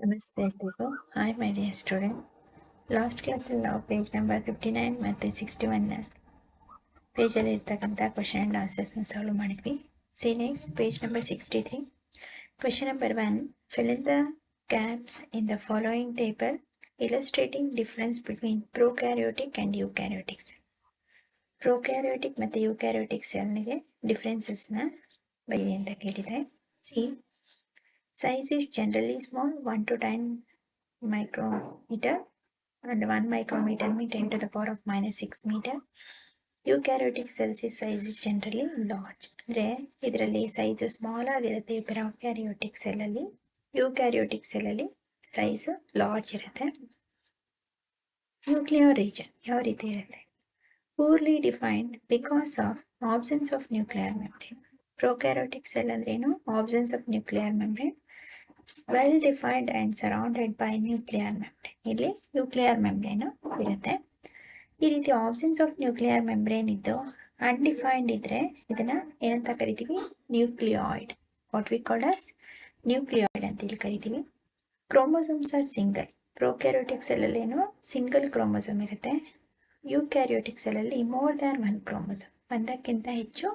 Namaste everyone. Hi my dear student. Last class ನಾವು page number 59 ಮತ್ತು 61 ಪೇಜಲ್ಲಿ ಇರ್ತಕ್ಕಂಥ question and ಆನ್ಸರ್ಸ್ನ ಸಾಲ್ವ್ ಮಾಡಿದ್ವಿ. C next page number 63. Question number 1. Fill in the gaps in the following table illustrating difference between prokaryotic and eukaryotic cell. Prokaryotic ಮತ್ತು eukaryotic cellಗೆ ಡಿಫ್ರೆನ್ಸಸ್ನ ಬರೀರಿ ಅಂತ ಕೇಳಿದರೆ. C size is generally small, 1 to 10 micrometer, and 1 micrometer means 10 to the power of minus 6 meter. Eukaryotic cells size is generally large. ಅಂದರೆ ಇದರಲ್ಲಿ size small ಆಗಿರುತ್ತೆ prokaryotic ಸೆಲ್ಲಲ್ಲಿ. Eukaryotic ಸೆಲ್ಲಲ್ಲಿ size large ಇರುತ್ತೆ. ನ್ಯೂಕ್ಲಿಯರ್ ರೀಜನ್ ಯಾವ ರೀತಿ ಇರುತ್ತೆ? Poorly defined because of absence of nuclear membrane. Prokaryotic cell ಅಂದ್ರೆ ಏನು? Absence of nuclear membrane. Well defined and surrounded by nuclear membrane. ಇಲ್ಲಿ ನ್ಯೂಕ್ಲಿಯರ್ ಮೆಂಬ್ರೇನು ಇರುತ್ತೆ. ಈ ರೀತಿ ಆಬ್ಸೆನ್ಸ್ ಆಫ್ ನ್ಯೂಕ್ಲಿಯರ್ ಮೆಂಬ್ರೇನ್ ಇದ್ದು ಅನ್ಡಿಫೈನ್ಡ್ ಇದ್ರೆ ಇದನ್ನ ಏನಂತ ಕರಿತೀವಿ? Nucleoid. What we called as nucleoid ಅಂತ ಇಲ್ಲಿ ಕರಿತೀವಿ. Chromosomes are single. ಪ್ರೊಕ್ಯಾರಿಯೋಟಿಕ್ ಸೆಲ್ಲಲ್ಲಿ ಏನು ಸಿಂಗಲ್ ಕ್ರೋಮೋಸೋಮ್ ಇರುತ್ತೆ. ಯೂಕ್ಯಾರಿಯೋಟಿಕ್ ಸೆಲ್ಲಲ್ಲಿ ಮೋರ್ ದ್ಯಾನ್ ಒನ್ ಕ್ರೋಮೋಸೋಮ್, ಒಂದಕ್ಕಿಂತ ಹೆಚ್ಚು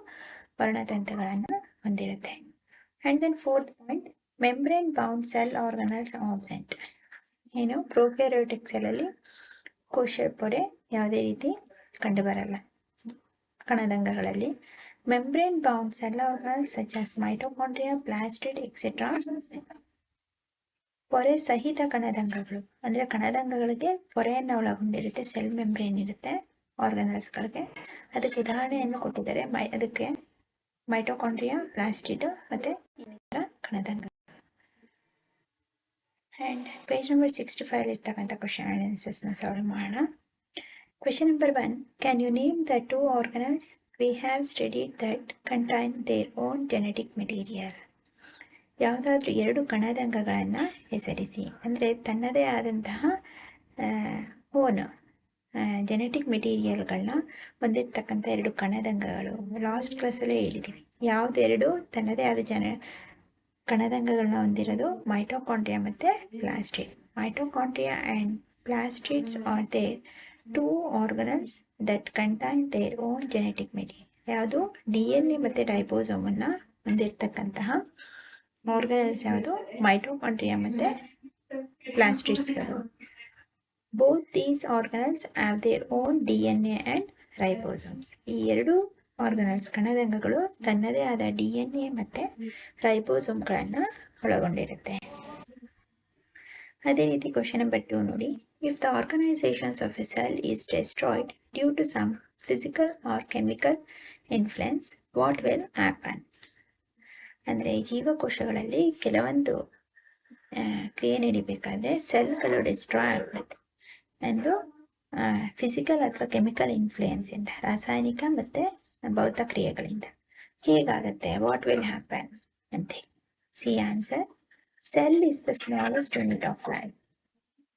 ವರ್ಣತಂತುಗಳನ್ನು ಹೊಂದಿರುತ್ತೆ. And then fourth point, membrane bound cell organelles absent. ಏನು? ಪ್ರೊಕ್ಯಾರಿಯೋಟಿಕ್ ಸೆಲ್ಲಲ್ಲಿ ಕೋಶ ಪೊರೆ ಯಾವುದೇ ರೀತಿ ಕಂಡುಬರಲ್ಲ ಕಣದಂಗಗಳಲ್ಲಿ. Membrane bound cell organelles such as mitochondria, plastid etcetera. ಪೊರೆ ಸಹಿತ ಕಣದಂಗಗಳು ಅಂದರೆ ಕಣದಂಗಗಳಿಗೆ ಪೊರೆಯನ್ನು ಒಳಗೊಂಡಿರುತ್ತೆ, ಸೆಲ್ ಮೆಂಬ್ರೇನ್ ಇರುತ್ತೆ ಆರ್ಗನಲ್ಸ್ಗಳಿಗೆ. ಅದಕ್ಕೆ ಉದಾಹರಣೆಯನ್ನು ಕೊಟ್ಟಿದ್ದಾರೆ. ಅದಕ್ಕೆ ಮೈಟೋಕಾಂಡ್ರಿಯಾ, ಪ್ಲಾಸ್ಟಿಡ್ ಮತ್ತು ಇನ್ನಿತರ ಕಣದಂಗ. ಆ್ಯಂಡ್ ಪೇಜ್ ನಂಬರ್ 65 ಇರ್ತಕ್ಕಂಥ ಕ್ವಶನ್ ಆ್ಯಂಡ್ ಆನ್ಸರ್ಸ್ನ ಸಾಲ್ವ್ ಮಾಡೋಣ. Question number 1. Can you name the 2 organelles we have studied that contain their own genetic material? ಯಾವುದಾದ್ರೂ 2 ಕಣದಂಗಗಳನ್ನು ಹೆಸರಿಸಿ. ಅಂದರೆ ತನ್ನದೇ ಆದಂತಹ ಓನ್ ಜೆನೆಟಿಕ್ ಮೆಟೀರಿಯಲ್ಗಳನ್ನ ಹೊಂದಿರ್ತಕ್ಕಂಥ 2 ಕಣದಂಗಗಳು. ಲಾಸ್ಟ್ ಕ್ಲಾಸಲ್ಲೇ ಹೇಳಿದ್ದೀವಿ ಯಾವುದೆರಡು ತನ್ನದೇ ಆದ ಕಣದಂಗಗಳನ್ನ ಹೊಂದಿರೋದು? ಮೈಟೋಕಾಂಡ್ರಿಯಾ ಮತ್ತು plastid. Mitochondria and plastids are their 2 organelles that contain their own genetic material. ಯಾವುದು? DNA ಮತ್ತು ರೈಬೋಸೋಮನ್ನು ಹೊಂದಿರತಕ್ಕಂತಹ ಆರ್ಗನಲ್ಸ್ ಯಾವುದು? ಮೈಟೋಕಾಂಡ್ರಿಯಾ ಮತ್ತು ಪ್ಲಾಸ್ಟಿಡ್ಸ್ಗಳು. Both these organelles have their own DNA and ribosomes. ಈ 2 ಆರ್ಗನಲ್ಸ್ ಕಣದಂಗಗಳು ತನ್ನದೇ ಆದ DNA ಮತ್ತು ರೈಬೋಸೋಮ್ಗಳನ್ನು ಒಳಗೊಂಡಿರುತ್ತೆ. ಅದೇ ರೀತಿ ಕ್ವಶನ್ ನಂಬರ್ 2 ನೋಡಿ. If the organisations of a cell is destroyed due to some physical or chemical influence, what will happen? ಅಂದರೆ ಜೀವಕೋಶಗಳಲ್ಲಿ ಕೆಲವೊಂದು ಕ್ರಿಯೆ ನಡಿಬೇಕಾದ್ರೆ ಸೆಲ್ಗಳು ಡಿಸ್ಟ್ರಾಯ್ ಆಗುತ್ತೆ ಎಂದು ಫಿಸಿಕಲ್ ಅಥವಾ ಕೆಮಿಕಲ್ ಇನ್ಫ್ಲುಯೆನ್ಸಿಂದ, ರಾಸಾಯನಿಕ ಮತ್ತು ಭೌತ ಕ್ರಿಯೆಗಳಿಂದ. ಹೇಗಾಗುತ್ತೆ? ವಾಟ್ ವಿಲ್ ಹ್ಯಾಪನ್ ಅಂತ. See answer. Cell is the smallest unit of life.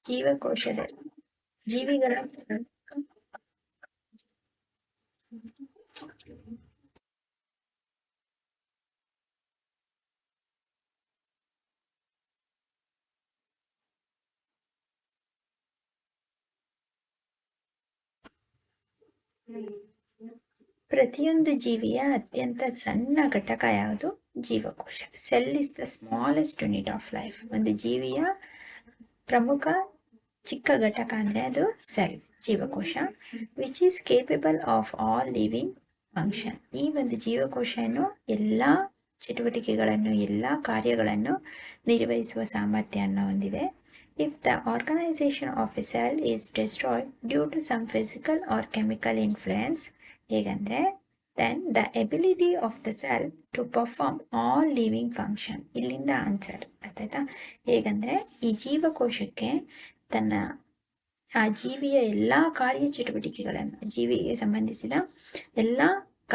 ಜೀವಕೋಶದಲ್ಲಿ ಜೀವಿಗಳ ಪ್ರತಿಯೊಂದು ಜೀವಿಯ ಅತ್ಯಂತ ಸಣ್ಣ ಘಟಕ ಯಾವುದು? ಜೀವಕೋಶ. Cell is the smallest unit of life. ಒಂದು ಜೀವಿಯ ಪ್ರಮುಖ ಚಿಕ್ಕ ಘಟಕ ಅಂದರೆ ಅದು ಸೆಲ್, ಜೀವಕೋಶ. Which is capable of all living function. ಈ ಒಂದು ಜೀವಕೋಶವನ್ನು ಎಲ್ಲ ಚಟುವಟಿಕೆಗಳನ್ನು, ಎಲ್ಲ ಕಾರ್ಯಗಳನ್ನು ನಿರ್ವಹಿಸುವ ಸಾಮರ್ಥ್ಯವನ್ನು ಹೊಂದಿದೆ. If the organisation of a cell is destroyed due to some physical or chemical influence, ಹೇಗಂದರೆ then the ability of the cell to perform all living function. ಇಲ್ಲಿಂದ ಆನ್ಸರ್ ಅರ್ಥಾಯ್ತಾ? ಹೇಗಂದರೆ ಈ ಜೀವಕೋಶಕ್ಕೆ ತನ್ನ ಆ ಜೀವಿಯ ಎಲ್ಲ ಕಾರ್ಯಚಟುವಟಿಕೆಗಳನ್ನು, ಜೀವಿಗೆ ಸಂಬಂಧಿಸಿದ ಎಲ್ಲ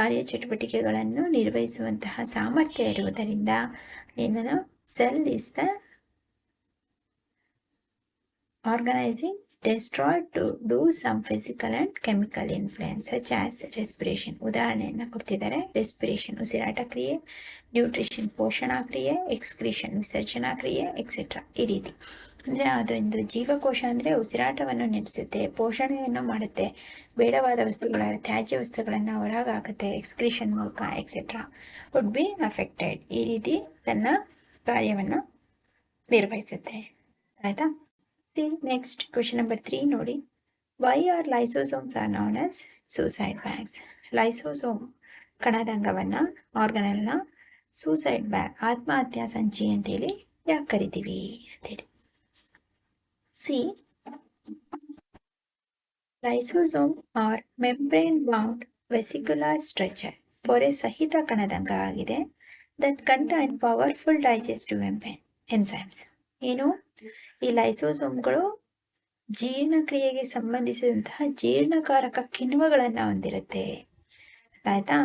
ಕಾರ್ಯಚಟುವಟಿಕೆಗಳನ್ನು ನಿರ್ವಹಿಸುವಂತಹ ಸಾಮರ್ಥ್ಯ ಇರುವುದರಿಂದ ಏನನ್ನು cell is the organizing destroyed to do some physical and chemical influence such as respiration. ಉದಾಹರಣೆಯನ್ನು ಕೊಡ್ತಿದ್ದಾರೆ. ರೆಸ್ಪಿರೇಷನ್ ಉಸಿರಾಟ ಕ್ರಿಯೆ, ನ್ಯೂಟ್ರಿಷನ್ ಪೋಷಣಾ ಕ್ರಿಯೆ, ಎಕ್ಸ್ಕ್ರೀಷನ್ ವಿಸರ್ಜನಾ ಕ್ರಿಯೆ ಎಕ್ಸೆಟ್ರಾ. ಈ ರೀತಿ ಅಂದರೆ ಅದೊಂದು ಜೀವಕೋಶ ಅಂದರೆ ಉಸಿರಾಟವನ್ನು ನಡೆಸುತ್ತೆ, ಪೋಷಣೆಯನ್ನು ಮಾಡುತ್ತೆ, ಬೇಡವಾದ ವಸ್ತುಗಳ ತ್ಯಾಜ್ಯ ವಸ್ತುಗಳನ್ನು ಹೊರಗಾಕುತ್ತೆ, ಎಕ್ಸ್ಕ್ರೀಷನ್ ಮೂಲಕ ಎಕ್ಸೆಟ್ರಾ ವುಡ್ ಬಿ ಅಫೆಕ್ಟೆಡ್. ಈ ರೀತಿ ತನ್ನ ಕಾರ್ಯವನ್ನು ನಿರ್ವಹಿಸುತ್ತೆ. ಆಯಿತಾ? See next question number 3 ನೋಡಿ. Why are lysosomes are known as suicide bags? Lysosome ಕಣದಂಗವನ್ನು ಆರ್ಗನಲ್ನ ಸೂಸೈಡ್ ಬ್ಯಾಗ್ ಆತ್ಮಹತ್ಯಾ ಸಂಚಿ ಅಂತೇಳಿ ಯಾಕೆ ಕರಿತೀವಿ ಅಂತೇಳಿ. See lysosome are membrane bound vesicular structure ಪೊರೆ ಸಹಿತ ಕಣದಂಗ ಆಗಿದೆ. That contain powerful digestive enzymes. ಏನು ಈ ಲೈಸೋಸೋಮ್ಗಳು ಜೀರ್ಣಕ್ರಿಯೆಗೆ ಸಂಬಂಧಿಸಿದಂತಹ ಜೀರ್ಣಕಾರಕ ಕಿಣ್ವಗಳನ್ನು ಹೊಂದಿರುತ್ತೆ. ಆಯ್ತಾ?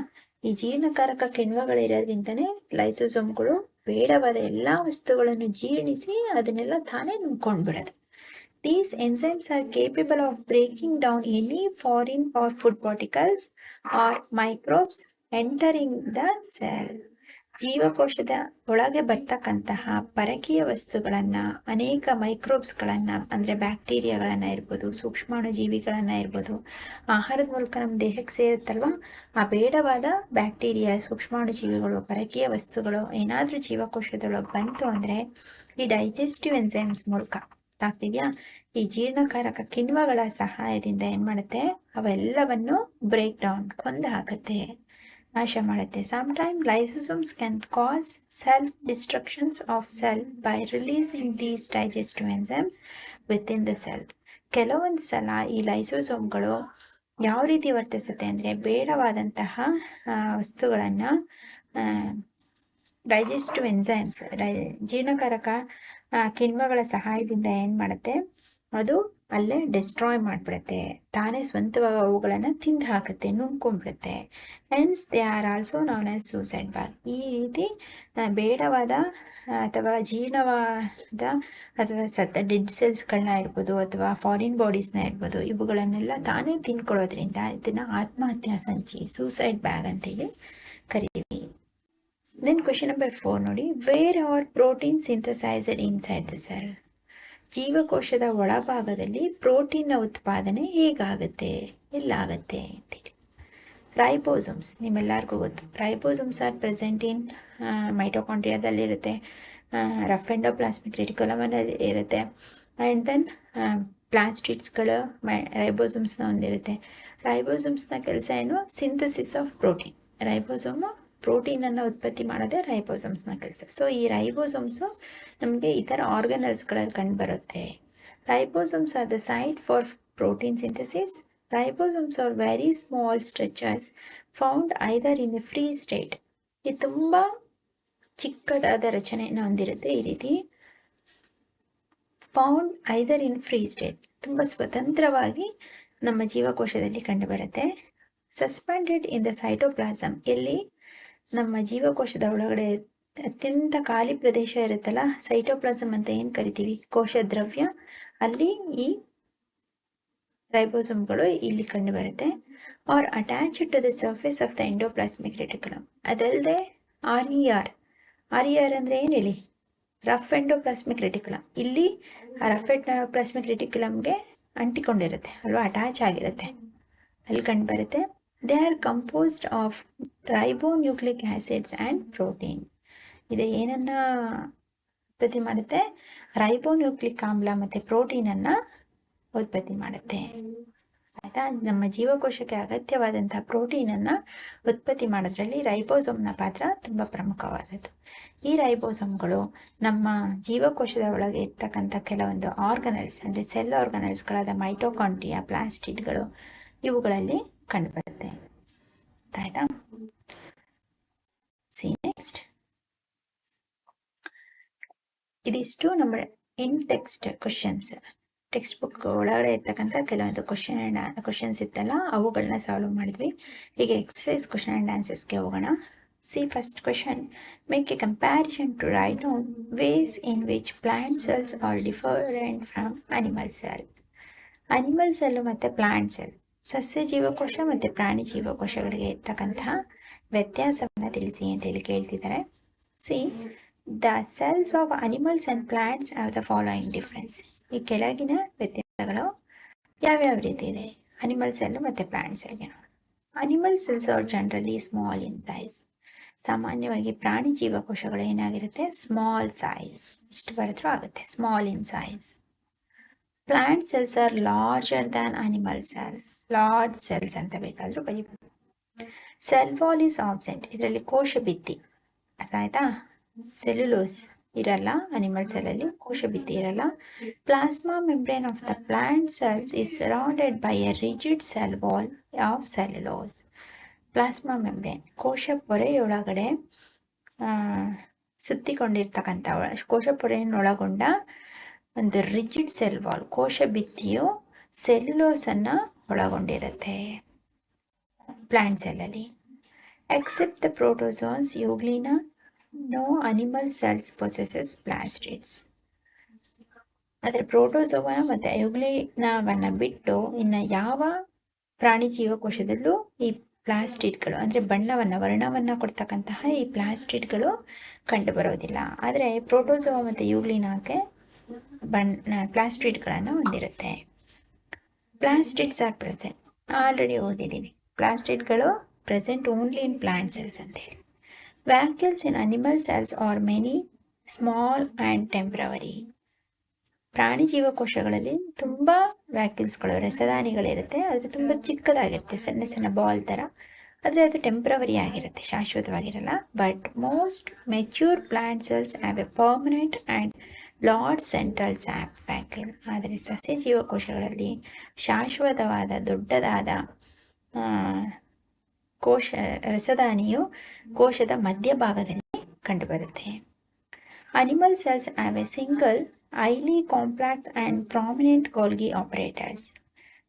ಈ ಜೀರ್ಣಕಾರಕ ಕಿಣ್ವಗಳಿರೋದ್ರಿಂದನೇ ಲೈಸೋಸೋಮ್ಗಳು ಬೇಡವಾದ ಎಲ್ಲ ವಸ್ತುಗಳನ್ನು ಜೀರ್ಣಿಸಿ ಅದನ್ನೆಲ್ಲ ತಾನೇ ನುಂಗ್ಕೊಂಡ್ಬಿಡೋದು. These enzymes are capable of breaking down any foreign or food particles or microbes entering the cell. ಜೀವಕೋಶದ ಒಳಗೆ ಬರ್ತಕ್ಕಂತಹ ಪರಕೀಯ ವಸ್ತುಗಳನ್ನು, ಅನೇಕ ಮೈಕ್ರೋಬ್ಸ್ಗಳನ್ನು ಅಂದರೆ ಬ್ಯಾಕ್ಟೀರಿಯಾಗಳನ್ನು ಇರ್ಬೋದು, ಸೂಕ್ಷ್ಮಾಣು ಜೀವಿಗಳನ್ನು ಇರ್ಬೋದು, ಆಹಾರದ ಮೂಲಕ ನಮ್ಮ ದೇಹಕ್ಕೆ ಸೇರುತ್ತಲ್ವ, ಆ ಬೇಡವಾದ ಬ್ಯಾಕ್ಟೀರಿಯಾ, ಸೂಕ್ಷ್ಮಾಣು ಜೀವಿಗಳು, ಪರಕೀಯ ವಸ್ತುಗಳು ಏನಾದರೂ ಜೀವಕೋಶದೊಳಗೆ ಬಂತು ಅಂದರೆ ಈ ಡೈಜೆಸ್ಟಿವ್ ಎನ್ಸೈಮ್ಸ್ ಮೂಲಕ ಆಗ್ತಿದೆಯಾ, ಈ ಜೀರ್ಣಕಾರಕ ಕಿಣ್ವಗಳ ಸಹಾಯದಿಂದ ಏನು ಮಾಡುತ್ತೆ, ಅವೆಲ್ಲವನ್ನು ಬ್ರೇಕ್ ಡೌನ್ ಕೊಂದು ಹಾಕುತ್ತೆ, ನಾಶ ಮಾಡುತ್ತೆ. Sometimes lysosomes can cause self-destructions of cell by releasing these digestive enzymes within the cell. ಕೆಲವೊಂದು ಸಲ ಈ ಲೈಸೋಸೋಮ್ಗಳು ಯಾವ ರೀತಿ ವರ್ತಿಸುತ್ತೆ ಅಂದರೆ ಬೇಡವಾದಂತಹ ವಸ್ತುಗಳನ್ನು ಡೈಜೆಸ್ಟಿವ್ ಎನ್ಸೈಮ್ಸ್ ಜೀರ್ಣಕಾರಕ ಕಿಣ್ವಗಳ ಸಹಾಯದಿಂದ ಏನು ಮಾಡುತ್ತೆ, ಅದು ಅಲ್ಲೇ ಡಿಸ್ಟ್ರಾಯ್ ಮಾಡಿಬಿಡುತ್ತೆ, ತಾನೇ ಸ್ವಂತವಾಗಿ ಅವುಗಳನ್ನು ತಿಂದು ಹಾಕುತ್ತೆ, ನುಂಗ್ಕೊಂಡ್ಬಿಡುತ್ತೆ. Hence they are also known as suicide bag. ಈ ರೀತಿ ಬೇಡವಾದ ಅಥವಾ ಜೀರ್ಣವಾದ ಅಥವಾ ಡೆಡ್ ಸೆಲ್ಸ್ಗಳನ್ನ ಇರ್ಬೋದು ಅಥವಾ ಫಾರಿನ್ ಬಾಡೀಸ್ನ ಇರ್ಬೋದು, ಇವುಗಳನ್ನೆಲ್ಲ ತಾನೇ ತಿನ್ಕೊಳ್ಳೋದ್ರಿಂದ ಇದನ್ನು ಆತ್ಮಹತ್ಯಾ ಸಂಚಿ ಸೂಸೈಡ್ ಬ್ಯಾಗ್ ಅಂತೇಳಿ ಕರಿತೀವಿ. ದೆನ್ ಕ್ವೆಶನ್ ನಂಬರ್ 4 ನೋಡಿ. Where are protein synthesised inside the cell? ಜೀವಕೋಶದ ಒಳಭಾಗದಲ್ಲಿ ಪ್ರೋಟೀನ್ನ ಉತ್ಪಾದನೆ ಹೇಗಾಗುತ್ತೆ, ಎಲ್ಲಾಗುತ್ತೆ ಅಂತೇಳಿ. ರೈಬೋಸೋಮ್ಸ್ ನಿಮ್ಮೆಲ್ಲರಿಗೂ ಗೊತ್ತು. ರೈಬೋಸೋಮ್ಸ್ ಆರ್ ಪ್ರೆಸೆಂಟ್ ಇನ್ ಮೈಟೋಕಾಂಡ್ರಿಯಾದಲ್ಲಿರುತ್ತೆ, ರಫ್ ಎಂಡೋಪ್ಲಾಸ್ಮಿಕ್ ರೆಟಿಕ್ಯುಲಮಲ್ಲಿ ಇರುತ್ತೆ, ಆ್ಯಂಡ್ ದೆನ್ ಪ್ಲಾಸ್ಟಿಡ್ಸ್ಗಳು ರೈಬೋಸೋಮ್ಸ್ನ ಹೊಂದಿರುತ್ತೆ. ರೈಬೋಸೋಮ್ಸ್ನ ಕೆಲಸ ಏನು? Synthesis of protein. ರೈಬೋಸೋಮು ಪ್ರೋಟೀನನ್ನು ಉತ್ಪತ್ತಿ ಮಾಡೋದೇ ರೈಬೋಸೋಮ್ಸ್ನ ಕೆಲಸ. ಸೊ ಈ ರೈಬೋಸೋಮ್ಸು ನಮಗೆ ಈ ಥರ ಆರ್ಗನಲ್ಸ್ಗಳಲ್ಲಿ ಕಂಡುಬರುತ್ತೆ. Ribosomes are the site for protein synthesis. Ribosomes are very small structures found either in a free state. ಇದು ತುಂಬ ಚಿಕ್ಕದಾದ ರಚನೆಯನ್ನು ಹೊಂದಿರುತ್ತೆ. ಈ ರೀತಿ ಫೌಂಡ್ ಐದರ್ ಇನ್ ಫ್ರೀ ಸ್ಟೇಟ್, ತುಂಬ ಸ್ವತಂತ್ರವಾಗಿ ನಮ್ಮ ಜೀವಕೋಶದಲ್ಲಿ ಕಂಡುಬರುತ್ತೆ. ಸಸ್ಪೆಂಡೆಡ್ ಇನ್ ದ ಸೈಟೋಪ್ಲಾಸಮ್, ಎಲ್ಲಿ ನಮ್ಮ ಜೀವಕೋಶದ ಒಳಗಡೆ ಅತ್ಯಂತ ಖಾಲಿ ಪ್ರದೇಶ ಇರುತ್ತಲ್ಲ, ಸೈಟೋಪ್ಲಾಸಮ್ ಅಂತ ಏನು ಕರಿತೀವಿ, ಕೋಶ ದ್ರವ್ಯ, ಅಲ್ಲಿ ಈ ರೈಬೋಸೋಮ್ಗಳು ಇಲ್ಲಿ ಕಂಡು ಬರುತ್ತೆ. Are attached to the surface of the endoplasmic reticulum. ಅದಲ್ಲದೆ RER ಅಂದರೆ ಏನು ಹೇಳಿ, ರಫ್ ಎಂಡೋಪ್ಲಾಸ್ಮಿಕ್ ರೆಟಿಕ್ಯುಲಮ್. ಇಲ್ಲಿ ಆ ರಫ್ ಎಂಡೋಪ್ಲಾಸ್ಮಿಕ್ ರೆಟಿಕ್ಯುಲಮ್ಗೆ ಅಂಟಿಕೊಂಡಿರುತ್ತೆ ಅಲ್ವಾ, ಅಟ್ಯಾಚ್ ಆಗಿರುತ್ತೆ, ಅಲ್ಲಿ ಕಂಡು ಬರುತ್ತೆ. They are composed of ribonucleic acids and protein. ಇದು ಏನನ್ನ ಉತ್ಪತ್ತಿ ಮಾಡುತ್ತೆ? ರೈಬೋನ್ಯೂಕ್ಲಿಕ್ ಆಮ್ಲ ಮತ್ತು ಪ್ರೋಟೀನನ್ನು ಉತ್ಪತ್ತಿ ಮಾಡುತ್ತೆ. ಆಯಿತಾ? ನಮ್ಮ ಜೀವಕೋಶಕ್ಕೆ ಅಗತ್ಯವಾದಂಥ ಪ್ರೋಟೀನನ್ನು ಉತ್ಪತ್ತಿ ಮಾಡೋದ್ರಲ್ಲಿ ರೈಬೋಸೋಮ್ನ ಪಾತ್ರ ತುಂಬ ಪ್ರಮುಖವಾದದ್ದು. ಈ ರೈಬೋಸೋಮ್ಗಳು ನಮ್ಮ ಜೀವಕೋಶದ ಒಳಗೆ ಇರ್ತಕ್ಕಂಥ ಕೆಲವೊಂದು ಆರ್ಗನಲ್ಸ್ ಅಂದರೆ ಸೆಲ್ ಆರ್ಗನಲ್ಸ್ಗಳಾದ ಮೈಟೋಕಾಂಡ್ರಿಯಾ, ಪ್ಲಾಸ್ಟಿಡ್ಗಳು ಇವುಗಳಲ್ಲಿ ಕಂಡುಬರುತ್ತೆ. ಆಯಿತಾ? C next. ಇದಿಷ್ಟು ನಮ್ಮ ಇನ್ ಟೆಕ್ಸ್ಟ್ ಕ್ವಶನ್ಸ್. ಟೆಕ್ಸ್ಟ್ ಬುಕ್ ಒಳಗಡೆ ಇರ್ತಕ್ಕಂಥ ಕೆಲವೊಂದು ಕ್ವಶನ್ಸ್ ಇತ್ತಲ್ಲ, ಅವುಗಳನ್ನ ಸಾಲ್ವ್ ಮಾಡಿದ್ವಿ. ಈಗ ಎಕ್ಸಸೈಸ್ ಕ್ವಶನ್ ಆ್ಯಂಡ್ ಆನ್ಸರ್ಸ್ಗೆ ಹೋಗೋಣ. See first question. Make a comparison to write down ways in which plant cells are different from animal cell. Animal cell ಮತ್ತು ಪ್ಲಾಂಟ್ ಸೆಲ್, ಸಸ್ಯ ಜೀವಕೋಶ ಮತ್ತು ಪ್ರಾಣಿ ಜೀವಕೋಶಗಳಿಗೆ ಇರ್ತಕ್ಕಂತಹ ವ್ಯತ್ಯಾಸವನ್ನು ತಿಳಿಸಿ ಅಂತೇಳಿ ಕೇಳ್ತಿದ್ದಾರೆ. See the cells of animals and plants have the following difference. ಈ ಕೆಳಗಿನ ವ್ಯತ್ಯಾಸಗಳು ಯಾವ್ಯಾವ ರೀತಿ ಇದೆ ಅನಿಮಲ್ ಸೆಲ್ಲು ಮತ್ತು ಪ್ಲಾಂಟ್ ಸೆಲ್ಗೆ. Animal cells are generally small in size. ಸಾಮಾನ್ಯವಾಗಿ ಪ್ರಾಣಿ ಜೀವಕೋಶಗಳು ಏನಾಗಿರುತ್ತೆ, ಸ್ಮಾಲ್ ಸೈಜ್, ಇಷ್ಟು ಬರೆದ್ರೂ ಆಗುತ್ತೆ, small in size. Plant cells are larger than animal cell, large cells ಅಂತ ಬೇಕಾದರೂ ಬರೀಬೋದು. ಸೆಲ್ ವಾಲ್ ಈಸ್ ಆಬ್ಸೆಂಟ್, ಇದರಲ್ಲಿ ಕೋಶ ಭಿತ್ತಿ, ಅರ್ಥ ಆಯ್ತಾ, ಸೆಲ್ಯುಲೋಸ್ ಇರಲ್ಲ ಅನಿಮಲ್ ಸೆಲ್ಲಲ್ಲಿ, ಕೋಶ ಭಿತ್ತಿ ಇರಲ್ಲ. Plasma membrane of the plant cells is surrounded by A rigid cell wall of cellulose. Plasma membrane ಕೋಶ ಪೊರೆಯೊಳಗಡೆ ಸುತ್ತಿಕೊಂಡಿರ್ತಕ್ಕಂಥ, ಕೋಶ ಪೊರೆಯನ್ನೊಳಗೊಂಡ ಒಂದು ರಿಜಿಡ್ ಸೆಲ್ ವಾಲ್, ಕೋಶ ಭಿತ್ತಿಯು ಸೆಲ್ಯುಲೋಸನ್ನು ಒಳಗೊಂಡಿರುತ್ತೆ ಪ್ಲಾಂಟ್ ಸೆಲ್ಲಲ್ಲಿ. Except the protozoans euglena, no animal cells possesses plastids. ಆದರೆ ಪ್ರೋಟೋಜೋವಾ ಮತ್ತು ಯುಗ್ಲಿನಾವನ್ನು ಬಿಟ್ಟು ಇನ್ನು ಯಾವ ಪ್ರಾಣಿ ಜೀವಕೋಶದಲ್ಲೂ ಈ ಪ್ಲಾಸ್ಟಿಡ್ಗಳು ಅಂದರೆ ವರ್ಣವನ್ನು ಕೊಡ್ತಕ್ಕಂತಹ ಈ ಪ್ಲಾಸ್ಟಿಡ್ಗಳು ಕಂಡುಬರೋದಿಲ್ಲ. ಆದರೆ ಪ್ರೋಟೋಜೋವಾ ಮತ್ತು ಯುಗ್ಲಿನಾಗೆ ಪ್ಲಾಸ್ಟಿಡ್ಗಳನ್ನು ಹೊಂದಿರುತ್ತೆ. ಪ್ಲಾಸ್ಟಿಡ್ಸ್ ಆರ್ ಪ್ರೆಸೆಂಟ್, ಆಲ್ರೆಡಿ ಓದಿದ್ದೀವಿ, ಪ್ಲಾಸ್ಟಿಡ್ಗಳು present only in plant cells ಅಂತ ಹೇಳಿ. Vacuoles in animal cells are many, small and temporary. ಪ್ರಾಣಿ ಜೀವಕೋಶಗಳಲ್ಲಿ ತುಂಬ ವ್ಯಾಕ್ಯೂಲ್ಸ್ಗಳು, ರಸದಾನಿಗಳಿರುತ್ತೆ, ಅದು ತುಂಬ ಚಿಕ್ಕದಾಗಿರುತ್ತೆ, ಸಣ್ಣ ಸಣ್ಣ ಬಾಲ್ ಥರ, ಆದರೆ ಅದು ಟೆಂಪ್ರವರಿ ಆಗಿರುತ್ತೆ, ಶಾಶ್ವತವಾಗಿರಲ್ಲ. But most mature plant cells have a permanent and large central sap vacuole. ಆದರೆ ಸಸ್ಯ ಜೀವಕೋಶಗಳಲ್ಲಿ ಶಾಶ್ವತವಾದ ದೊಡ್ಡದಾದ ರಸದಾನಿಯು ಕೋಶದ ಮಧ್ಯಭಾಗದಲ್ಲಿ ಕಂಡುಬರುತ್ತೆ. Animal cells have a single highly complex and prominent Golgi operators.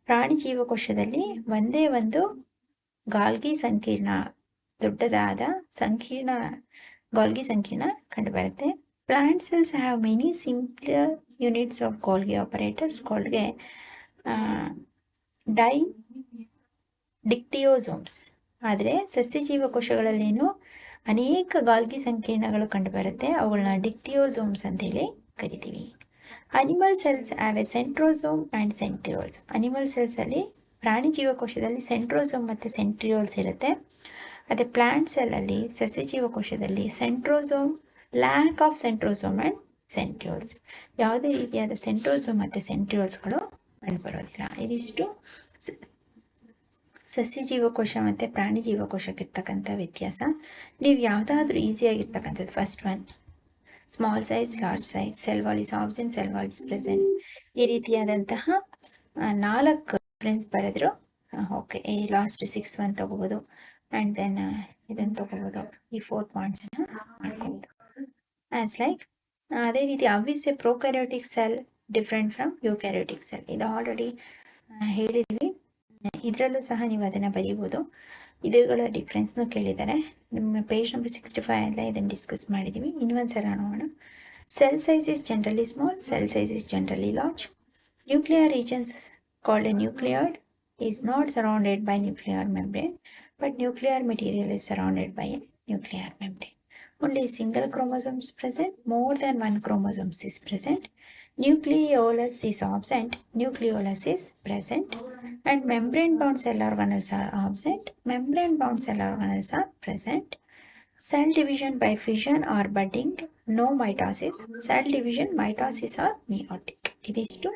ಪ್ರಾಣಿ ಜೀವಕೋಶದಲ್ಲಿ ಒಂದೇ ಒಂದು ಗಾಲ್ಗಿ ಸಂಕೀರ್ಣ, ದೊಡ್ಡದಾದ ಸಂಕೀರ್ಣ ಗಾಲ್ಗಿ ಸಂಕೀರ್ಣ ಕಂಡುಬರುತ್ತೆ. Plant cells have many simpler units of Golgi operators called dictyosomes. ಆದರೆ ಸಸ್ಯ ಜೀವಕೋಶಗಳಲ್ಲೇನು ಅನೇಕ ಗಾಲ್ಗಿ ಸಂಕೀರ್ಣಗಳು ಕಂಡುಬರುತ್ತೆ, ಅವುಗಳನ್ನ ಡಿಕ್ಟಿಯೋಸೋಮ್ಸ್ ಅಂತೇಳಿ ಕರಿತೀವಿ. Animal cells have a centrosome and centrioles. Animal ಸೆಲ್ಸಲ್ಲಿ, ಪ್ರಾಣಿ ಜೀವಕೋಶದಲ್ಲಿ ಸೆಂಟ್ರೋಸೋಮ್ ಮತ್ತು ಸೆಂಟ್ರಿಯೋಲ್ಸ್ ಇರುತ್ತೆ. ಅದೇ ಪ್ಲಾಂಟ್ ಸೆಲ್ಲಲ್ಲಿ, ಸಸ್ಯ ಜೀವಕೋಶದಲ್ಲಿ centrosome, lack of centrosome and centrioles, ಯಾವುದೇ ರೀತಿಯಾದ ಸೆಂಟ್ರೋಸೋಮ್ ಮತ್ತು ಸೆಂಟ್ರಿಯೋಲ್ಸ್ಗಳು ಕಂಡುಬರೋದಿಲ್ಲ. ಇದಿಷ್ಟು ಸಸ್ಯ ಜೀವಕೋಶ ಮತ್ತು ಪ್ರಾಣಿ ಜೀವಕೋಶಕ್ಕಿರ್ತಕ್ಕಂಥ ವ್ಯತ್ಯಾಸ. ನೀವು ಯಾವುದಾದ್ರೂ ಈಸಿಯಾಗಿರ್ತಕ್ಕಂಥದ್ದು, first one small size, large size, cell wall is absent, cell wall is present, ಈ ರೀತಿಯಾದಂತಹ 4 ಡಿಫ್ರೆನ್ಸ್ ಬರೆದ್ರು ಓಕೆ. ಈ ಲಾಸ್ಟ್ 6th ಒನ್ ತೊಗೋಬೋದು, ಆ್ಯಂಡ್ ದೆನ್ ಇದನ್ನು ತೊಗೋಬೋದು, ಈ 4 ಪಾಯಿಂಟ್ಸನ್ನು ಮಾಡ್ಕೋಬೋದು. ಆ್ಯಸ್ ಲೈಕ್ ಅದೇ ರೀತಿ how is a prokaryotic cell different from eukaryotic cell, ಇದು ಆಲ್ರೆಡಿ ಹೇಳಿದ್ವಿ, ಇದರಲ್ಲೂ ಸಹ ನೀವು ಅದನ್ನು ಬರೀಬೋದು. ಇದುಗಳ ಡಿಫ್ರೆನ್ಸ್ನೂ ಕೇಳಿದ್ದಾರೆ, ನಿಮ್ಮ ಪೇಜ್ ನಂಬರ್ 65 ಎಲ್ಲ ಇದನ್ನು ಡಿಸ್ಕಸ್ ಮಾಡಿದ್ದೀವಿ. ಇನ್ನೊಂದು ಸಲ ನೋಡೋಣ. Cell size is generally small, cell size is generally large. Nuclear regions called a nucleoid is not surrounded by nuclear membrane, but nuclear material is surrounded by a nuclear membrane. Only single chromosomes present, more than one chromosomes is present. Nucleolus is absent, nucleolus is present, and membrane bound cell organelles are absent, membrane bound cell organelles are present. Cell division by fission or budding, no mitosis. Cell division, mitosis or meiotic. ಇದಿಷ್ಟು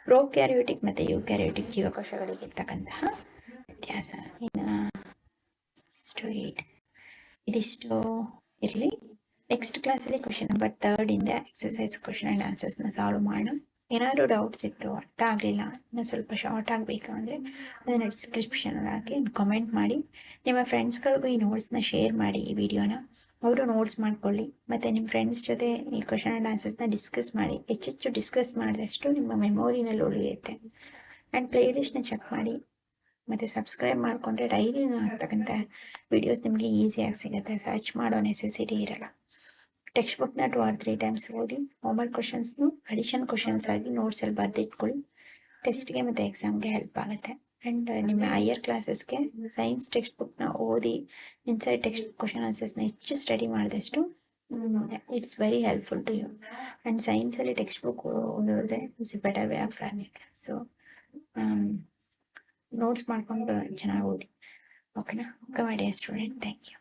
prokaryotic ಮತ್ತು ಯೂಕ್ಯಾರಿಯೋಟಿಕ್ ಜೀವಕೋಶಗಳಿಗಿರ್ತಕ್ಕಂತಹ ವ್ಯತ್ಯಾಸ. ಇದಿಷ್ಟು ಇರಲಿ. Next ಕ್ಲಾಸಲ್ಲಿ question number 3 ಇಂದ exercise question and ಆನ್ಸರ್ಸ್ನ solve ಮಾಡೋಣ. ಏನಾದರೂ ಡೌಟ್ಸ್ ಇತ್ತು, ಅರ್ಥ ಆಗಲಿಲ್ಲ, ಇನ್ನೂ ಸ್ವಲ್ಪ ಶಾರ್ಟ್ ಆಗಬೇಕು ಅಂದರೆ ಅದನ್ನು ಡಿಸ್ಕ್ರಿಪ್ಷನಲ್ಲಿ ಹಾಕಿ ಕಮೆಂಟ್ ಮಾಡಿ. ನಿಮ್ಮ ಫ್ರೆಂಡ್ಸ್ಗಳಿಗೂ ಈ ನೋಟ್ಸ್ನ ಶೇರ್ ಮಾಡಿ, ಈ ವಿಡಿಯೋನ ಅವರು ನೋಟ್ಸ್ ಮಾಡ್ಕೊಳ್ಳಿ. ಮತ್ತು ನಿಮ್ಮ ಫ್ರೆಂಡ್ಸ್ ಜೊತೆ ಈ ಕ್ವೆಶನ್ ಆ್ಯಂಡ್ ಆನ್ಸರ್ಸ್ನ ಡಿಸ್ಕಸ್ ಮಾಡಿ. ಹೆಚ್ಚೆಚ್ಚು ಡಿಸ್ಕಸ್ ಮಾಡಿದಷ್ಟು ನಿಮ್ಮ ಮೆಮೊರಿನಲ್ಲಿ ಉಳಿಯುತ್ತೆ. ಆ್ಯಂಡ್ ಪ್ಲೇಲಿಸ್ಟ್ನ ಚೆಕ್ ಮಾಡಿ. ಮತ್ತು ಸಬ್ಸ್ಕ್ರೈಬ್ ಮಾಡಿಕೊಂಡ್ರೆ ಡೈಲಿ ಆಗ್ತಕ್ಕಂಥ ವೀಡಿಯೋಸ್ ನಿಮಗೆ ಈಸಿಯಾಗಿ ಸಿಗುತ್ತೆ, ಸರ್ಚ್ ಮಾಡೋ ನೆಸೆಸಿಟಿ ಇರಲ್ಲ. ಟೆಕ್ಸ್ಟ್ ಬುಕ್ನ 2 or 3 times ಓದಿ, ಹೋಮ್ವರ್ಕ್ ಕ್ವಶನ್ಸ್ನು ಅಡಿಷನ್ ಕ್ವಶನ್ಸ್ ಆಗಿ ನೋಟ್ಸಲ್ಲಿ ಬರೆದಿಟ್ಕೊಳ್ಳಿ. ಟೆಸ್ಟ್ಗೆ ಮತ್ತು ಎಕ್ಸಾಮ್ಗೆ ಹೆಲ್ಪ್ ಆಗುತ್ತೆ. ಆ್ಯಂಡ್ ನಿಮ್ಮ ಹೈಯರ್ ಕ್ಲಾಸಸ್ಗೆ ಸೈನ್ಸ್ ಟೆಕ್ಸ್ಟ್ ಬುಕ್ನ ಓದಿ ಇನ್ಸೈಡ್ ಟೆಕ್ಸ್ಟ್ ಬುಕ್ ಕ್ವಶನ್ ಆನ್ಸರ್ಸ್ನ ಹೆಚ್ಚು ಸ್ಟಡಿ ಮಾಡಿದಷ್ಟು it's very helpful to you. And ಸೈನ್ಸಲ್ಲಿ ಟೆಕ್ಸ್ಟ್ ಬುಕ್ ಓದೋದೇ it's a better way of learning. So notes ಮಾಡ್ಕೊಂಡು ಚೆನ್ನಾಗಿ ಓದಿ. ಓಕೆನಾ? Okay my dear student, thank you.